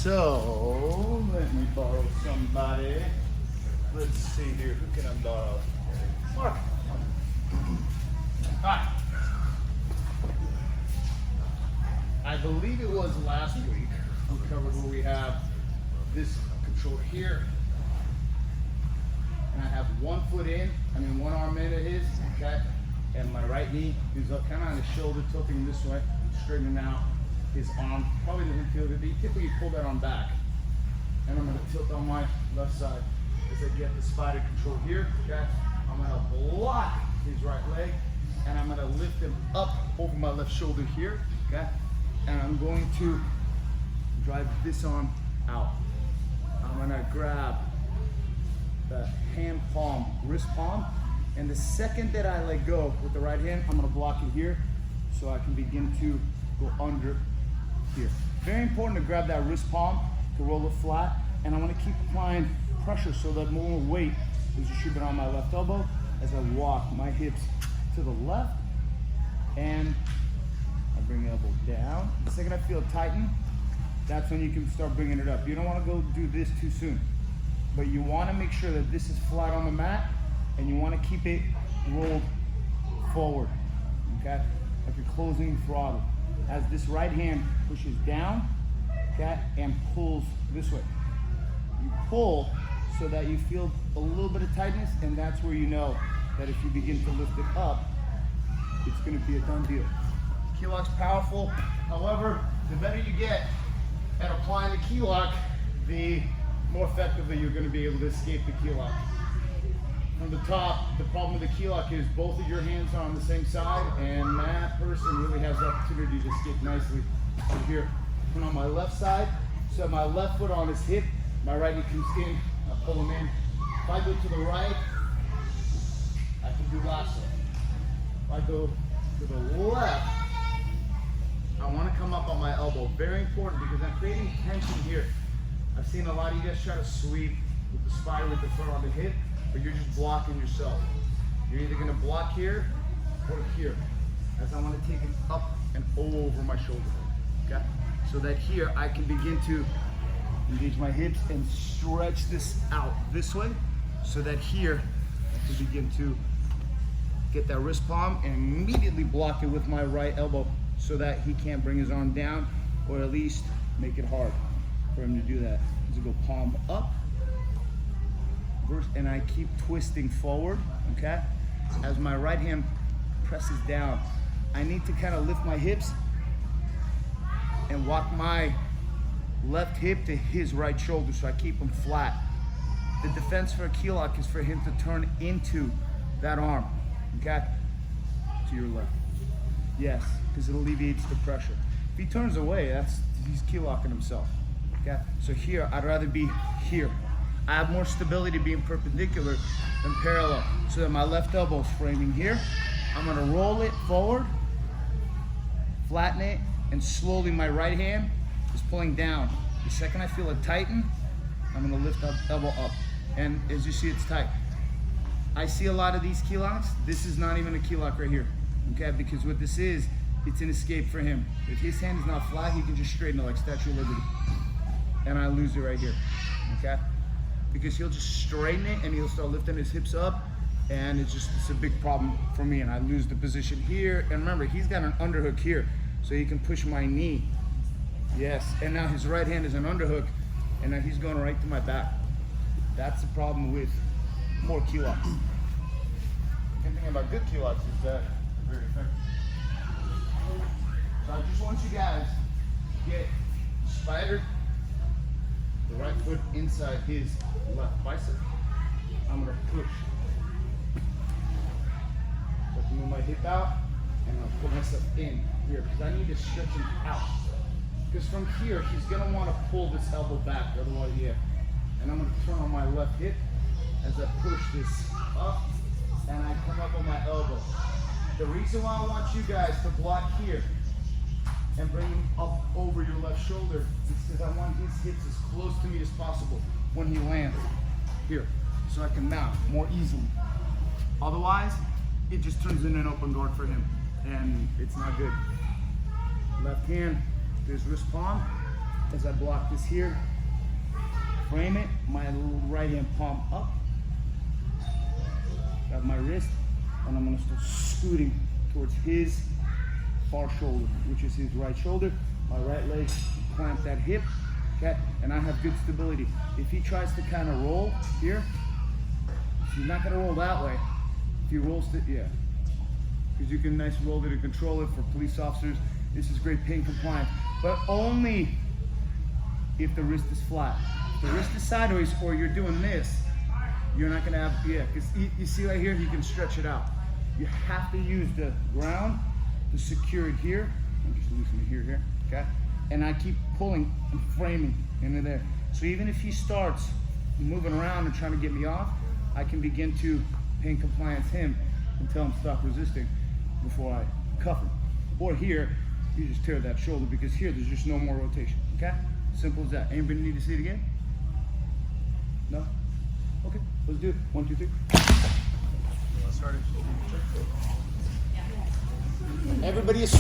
So, let me borrow somebody. Let's see here, who can I borrow? Mark. Hi. I believe it was last week we covered where we have this control here, and I have one arm in at his, okay, and my right knee is up kind of on his shoulder, tilting this way, straightening out his arm. Probably doesn't feel good, but you typically pull that arm back, and I'm going to tilt on my left side as I get the spider control here, okay. I'm going to block his right leg, and I'm going to lift him up over my left shoulder here, okay, and I'm going to drive this arm out. I'm going to grab the hand palm, wrist palm, and the second that I let go with the right hand, I'm going to block it here so I can begin to go under here. Very important to grab that wrist palm, to roll it flat, and I want to keep applying pressure so that more weight is distributed on my left elbow as I walk my hips to the left, and I bring the elbow down. The second I feel it tighten, that's when you can start bringing it up. You don't want to go do this too soon, but you want to make sure that this is flat on the mat, and you want to keep it rolled forward, okay? Like you're closing the throttle. As this right hand pushes down, okay, and pulls this way. You pull so that you feel a little bit of tightness, and that's where you know that if you begin to lift it up, it's going to be a done deal. Key lock's powerful. However, the better you get at applying the key lock, the more effectively you're going to be able to escape the key lock. From the top, the problem with the key lock is both of your hands are on the same side, and that person really has the opportunity to escape nicely over here. And on my left side, so my left foot on his hip, my right knee comes in, I pull him in. If I go to the right, I can do lasso. If I go to the left, I want to come up on my elbow. Very important, because I'm creating tension here. I've seen a lot of you guys try to sweep with the spider with the foot on the hip, but you're just blocking yourself. You're either going to block here or here, as I want to take it up and over my shoulder, okay? So that here I can begin to engage my hips and stretch this out this way, so that here I can begin to get that wrist palm and immediately block it with my right elbow so that he can't bring his arm down, or at least make it hard for him to do that. So go palm up, and I keep twisting forward, okay? As my right hand presses down, I need to kind of lift my hips and walk my left hip to his right shoulder so I keep him flat. The defense for a key lock is for him to turn into that arm, okay? To your left. Yes, because it alleviates the pressure. If he turns away, he's key locking himself, okay? So here, I'd rather be here. I have more stability being perpendicular than parallel, so that my left elbow is framing here. I'm gonna roll it forward, flatten it, and slowly my right hand is pulling down. The second I feel it tighten, I'm gonna lift that elbow up. And as you see, it's tight. I see a lot of these key locks. This is not even a key lock right here, okay? Because what this is, it's an escape for him. If his hand is not flat, he can just straighten it like Statue of Liberty. And I lose it right here, okay? Because he'll just straighten it and he'll start lifting his hips up, and it's a big problem for me, and I lose the position here. And remember, he's got an underhook here, so he can push my knee. Yes, and now his right hand is an underhook, and now he's going right to my back. That's the problem with more key locks. The good thing about good key locks is that they're very effective. So I just want you guys to get spider, the right foot inside his left bicep. I'm gonna push. So I can move my hip out, and I'll put myself in here, because I need to stretch him out. Because from here, he's gonna wanna pull this elbow back, otherwise, yeah. And I'm gonna turn on my left hip as I push this up, and I come up on my elbow. The reason why I want you guys to block here and bring him up over your left shoulder is because I want his hips as close to me as possible when he lands here, so I can mount more easily. Otherwise, it just turns into an open guard for him, and it's not good. Left hand to his wrist palm, as I block this here, frame it, my right hand palm up, got my wrist, and I'm gonna start scooting towards his far shoulder, which is his right shoulder. My right leg, clamp that hip, okay? And I have good stability. If he tries to kind of roll here, he's not gonna roll that way. If he rolls to, yeah. Because you can nice roll it and control it for police officers. This is great pain compliance, but only if the wrist is flat. If the wrist is sideways or you're doing this, you're not gonna have, yeah, because you see right here, he can stretch it out. You have to use the ground to secure it here. I'm just loosening it here, okay? And I keep pulling and framing into there. So even if he starts moving around and trying to get me off, I can begin to pain compliance him and tell him stop resisting before I cuff him. Or here, you just tear that shoulder because here there's just no more rotation, okay? Simple as that. Anybody need to see it again? No? Okay, let's do it. 1, 2, 3. Everybody is